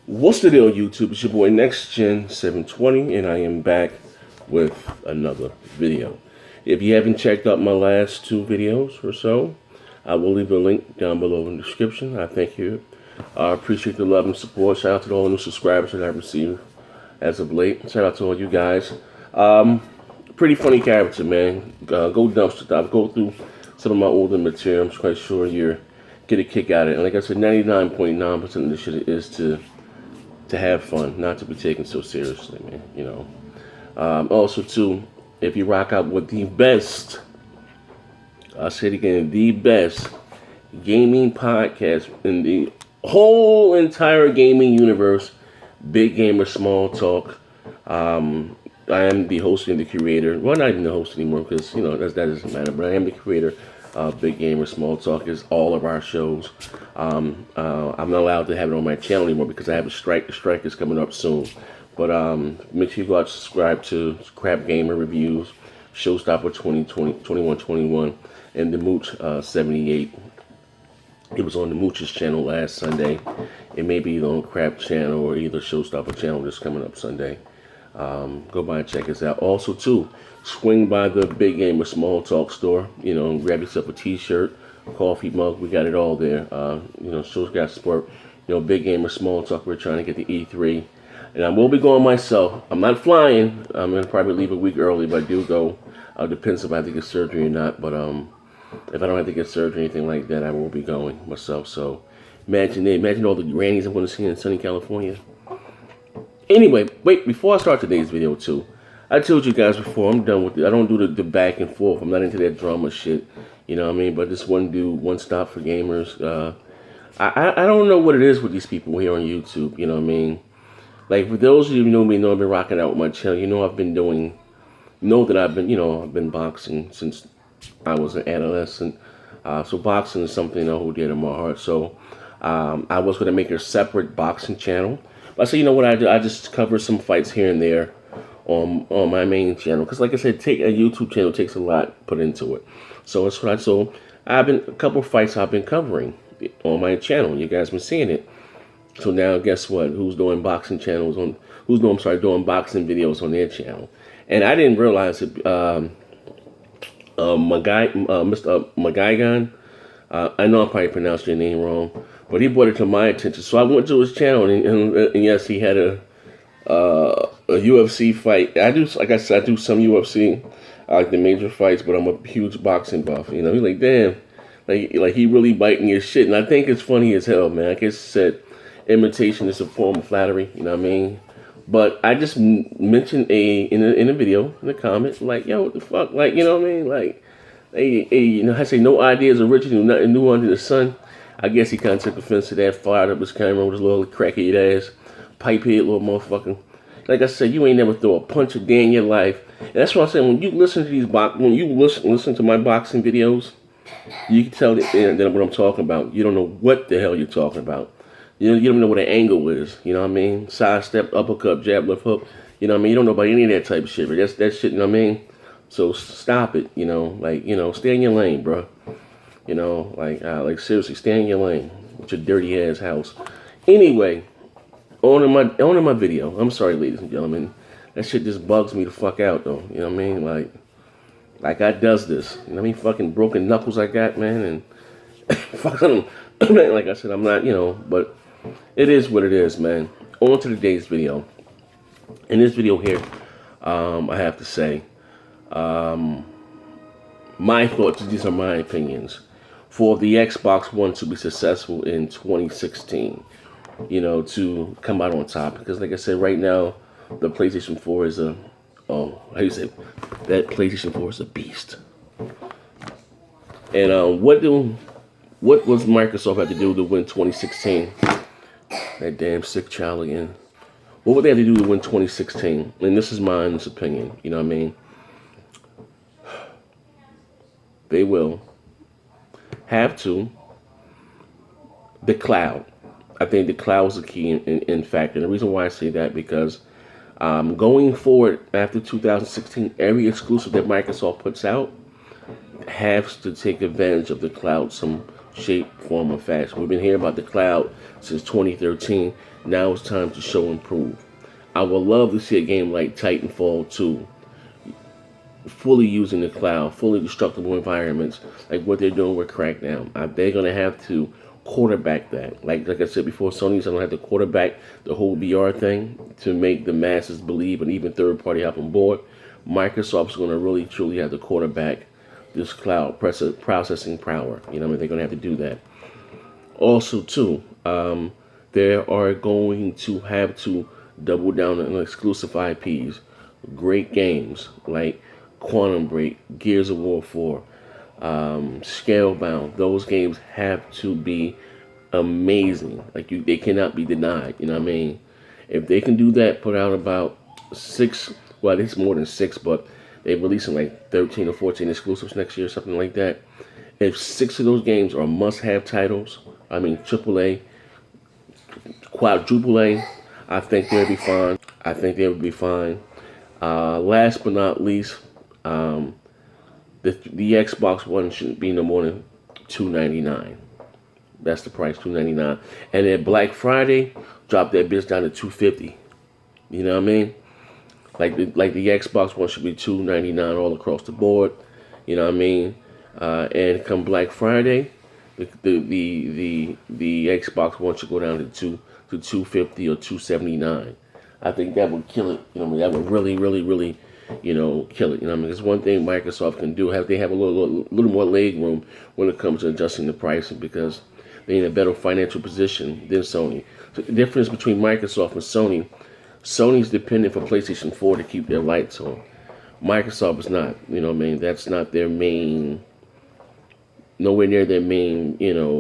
What's the deal, YouTube? It's your boy NextGen720, and I am back with another video. If you haven't checked out my last two videos or so, I will leave a link down below in the description. I thank you. I appreciate the love and support. Shout out to all the new subscribers that I've received as of late. Shout out to all you guys. Pretty funny character, man. Go dumpster dive. Go through some of my older material. I'm quite sure you're get a kick out of it. And like I said, 99.9% of this shit is to have fun, not to be taken so seriously, man. Also, too, if you rock out with the best, I'll say it again, the best gaming podcast in the whole entire gaming universe, Big Gamer Small Talk. I am the host and the creator. Well, not even the host anymore because that doesn't matter. But I am the creator. Big Gamer Small Talk is all of our shows. I'm not allowed to have it on my channel anymore because I have a strike. The strike is coming up soon. But make sure you go out and subscribe to Crap Gamer Reviews, Showstopper 2121, and the Mooch 78. It was on the Mooch's channel last Sunday. It may be on Crap channel or either Showstopper channel that's coming up Sunday. Go by and check us out. Also, too, swing by the Big Gamer Small Talk store. Grab yourself a T-shirt, coffee mug. We got it all there. Shows got support. Big Gamer Small Talk. We're trying to get the E3, and I will be going myself. I'm not flying. I'm gonna probably leave a week early, but I do go. Depends if I have to get surgery or not. But if I don't have to get surgery or anything like that, I will be going myself. So imagine all the grannies I'm going to see in sunny California. Anyway, wait, before I start today's video, too, I told you guys before, I'm done with it. I don't do the back and forth. I'm not into that drama shit. You know what I mean? But this one dude, One Stop for Gamers, I don't know what it is with these people here on YouTube. You know what I mean? Like, for those of you who know me, know I've been rocking out with my channel. I've been I've been boxing since I was an adolescent. So boxing is something I hold dear to my heart. So I was going to make a separate boxing channel. But I said, you know what I do? I just cover some fights here and there on my main channel. Because like I said, a YouTube channel takes a lot put into it. So that's what I've been, a couple of fights I've been covering on my channel. You guys been seeing it. So now guess what? Who's doing boxing channels on, doing boxing videos on their channel. And I didn't realize it. Mr. Magaigan, I know I probably pronounced your name wrong, but he brought it to my attention. So I went to his channel, and yes, he had a UFC fight. Like I said, I do some UFC, like the major fights, but I'm a huge boxing buff. He's like, damn, like he really biting his shit, and I think it's funny as hell, man. I guess said imitation is a form of flattery. You know what I mean? But I just mentioned in a video, in a comment, like, yo, what the fuck? Like, you know what I mean? Like, I say no idea is original, nothing new under the sun. I guess he kind of took offense to that, fired up his camera with his little crackhead ass, pipehead little motherfucker. Like I said, you ain't never throw a punch a day in your life. And that's what I'm saying. When you listen to listen to my boxing videos, you can tell that what I'm talking about. You don't know what the hell you're talking about. You don't know what an angle is. You know what I mean? Side step, uppercut, jab, left hook. You know what I mean? You don't know about any of that type of shit. But that shit, you know what I mean? So stop it. Stay in your lane, bro. Like seriously, stay in your lane with your dirty ass house. Anyway, on to my video. I'm sorry, ladies and gentlemen. That shit just bugs me the fuck out, though. You know what I mean? Like I does this. You know what I mean? Fucking broken knuckles I got, man, and fucking like I said, I'm not, but it is what it is, man. On to today's video. In this video here, I have to say, my thoughts, these are my opinions, for the Xbox One to be successful in 2016, to come out on top. Because like I said, right now, the PlayStation 4 is that PlayStation 4 is a beast. And what was Microsoft have to do to win 2016? That damn sick child again. What would they have to do to win 2016? And this is my honest opinion. You know what I mean? They will have to. The cloud. I think the cloud is the key in factor. And the reason why I say that because going forward after 2016, every exclusive that Microsoft puts out has to take advantage of the cloud shape, form, or fashion. We've been hearing about the cloud since 2013. Now it's time to show and prove. I would love to see a game like Titanfall 2 fully using the cloud, fully destructible environments, like what they're doing with Crackdown. They're going to have to quarterback that. Like I said before, Sony's going to have to quarterback the whole VR thing to make the masses believe, and even third party hop on board. Microsoft's going to really truly have to quarterback this cloud processing power. You know, I mean, they're going to have to do that. Also, too, they are going to have to double down on exclusive IPs, great games like Quantum Break, Gears of War 4, Scalebound. Those games have to be amazing. They cannot be denied. You know what I mean? If they can do that, put out about 6. Well, it's more than 6, but they're releasing like 13 or 14 exclusives next year, something like that. If 6 of those games are must-have titles, I mean AAA, quadruple A, I think they'll be fine. I think they would be fine. Last but not least, the Xbox One shouldn't be no more than $299. That's the price, $299. And then Black Friday, drop that bitch down to $250. You know what I mean? Like the Xbox One should be $299 all across the board. You know what I mean? And come Black Friday, the Xbox One should go down to $250 or $279. I think that would kill it. You know what I mean? That would really, really, really, kill it. You know what I mean? It's one thing Microsoft can do. They have a little more leg room when it comes to adjusting the pricing, because they're in a better financial position than Sony. So the difference between Microsoft and Sony's dependent for PlayStation 4 to keep their lights on. Microsoft is not. You know what I mean? That's not their main, nowhere near their main,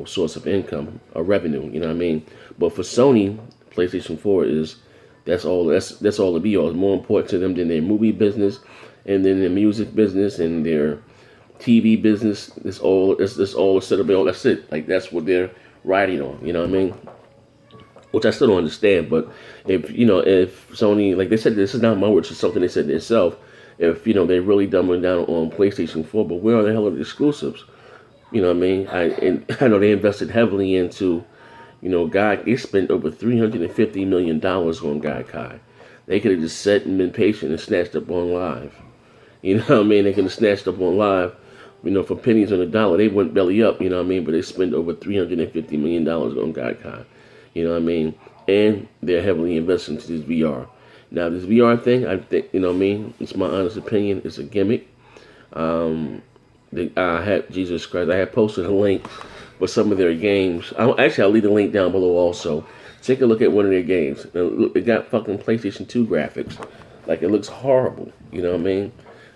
source of income or revenue. You know what I mean? But for Sony, PlayStation 4 is, that's all the be all. It's more important to them than their movie business, and then their music business, and their TV business. It's all a set of all. That's it. Like, that's what they're riding on. You know what I mean? Which I still don't understand. But if Sony, like they said, this is not my words, it's something they said themselves. If they really dumbing down on PlayStation 4, but where are the hell are the exclusives? You know what I mean? I know they invested heavily into, they spent over $350 million on Gaikai. They could have just sat and been patient and snatched up on live. You know what I mean? They could have snatched up on live, for pennies on the dollar. They went belly up, you know what I mean? But they spent over $350 million on Gaikai. You know what I mean? And they're heavily invested into this VR. Now, this VR thing, I think, it's my honest opinion, it's a gimmick. Jesus Christ, I had posted a link for some of their games. I'll leave the link down below also. Take a look at one of their games. Now, look, it got fucking PlayStation 2 graphics. Like, it looks horrible. You know what I mean?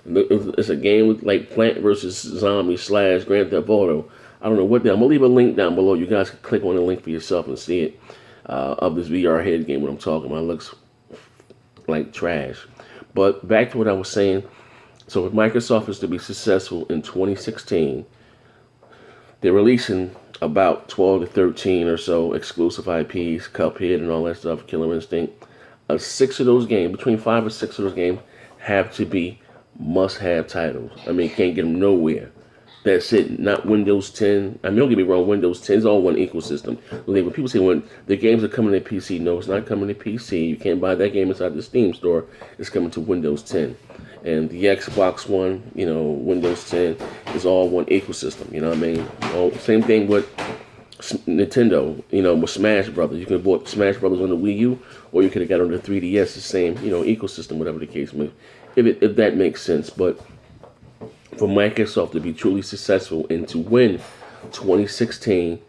It's a game with, like, Plant vs. Zombie / Grand Theft Auto. I don't know what. I'm gonna leave a link down below. You guys can click on the link for yourself and see it. Of this VR head game, what I'm talking about. It looks like trash. But back to what I was saying. So if Microsoft is to be successful in 2016, they're releasing about 12 to 13 or so exclusive IPs, Cuphead and all that stuff, Killer Instinct. 6 of those games, between 5 or 6 of those games, have to be must-have titles. I mean, can't get them nowhere. That's it. Not Windows 10. I mean, don't get me wrong. Windows 10 is all one ecosystem. When people say when the games are coming to PC, no, it's not coming to PC. You can't buy that game inside the Steam store. It's coming to Windows 10. And the Xbox One, Windows 10 is all one ecosystem. You know what I mean? Well, same thing with Nintendo. With Smash Brothers. You could have bought Smash Brothers on the Wii U, or you could have got on the 3DS. The same, ecosystem, whatever the case may be. If that makes sense, but for Microsoft to be truly successful and to win 2016,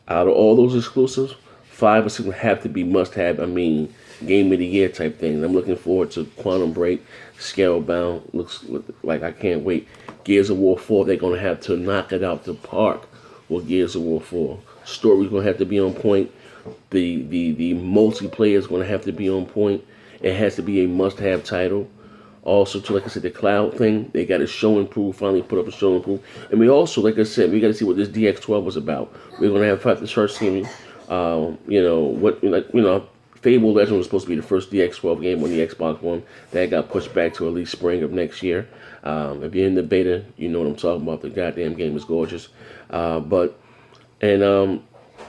out of all those exclusives, 5 or 6 have to be must-have. I mean, game of the year type things. I'm looking forward to Quantum Break, Scalebound. Looks like I can't wait. Gears of War 4, they're gonna have to knock it out the park with Gears of War 4. Story's gonna have to be on point. The multiplayer is gonna have to be on point. It has to be a must-have title. Also, too, like I said, the cloud thing, they got a show and prove, finally put up a show and prove. And we also, like I said, we got to see what this DX12 was about. We're going to have to start seeing, Fable Legend was supposed to be the first DX12 game on the Xbox One. That got pushed back to at least spring of next year. If you're in the beta, you know what I'm talking about. The goddamn game is gorgeous. But And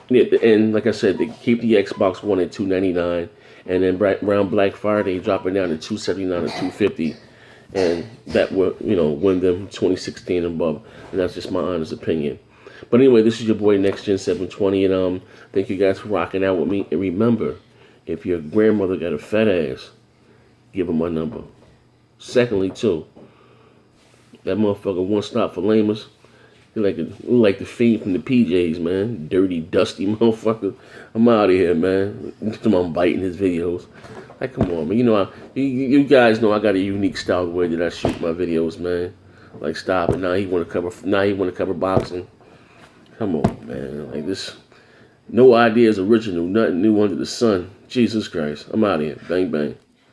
yeah, and like I said, they keep the Xbox One at $299, and then around Black Friday, drop it down to $279 or $250, and that will win them 2016 and above. And that's just my honest opinion. But anyway, this is your boy Next Gen 720, and thank you guys for rocking out with me. And remember, if your grandmother got a fat ass, give her my number. Secondly, too, that motherfucker won't stop for lamers. He like the fiend from the PJs, man. Dirty, dusty motherfucker. I'm out of here, man. I'm biting his videos. Like, come on, man. You guys know I got a unique style the way that I shoot my videos, man. Like, stop it. Now he want to cover. Now he want to cover boxing. Come on, man. Like this. No idea is original. Nothing new under the sun. Jesus Christ. I'm out of here. Bang bang.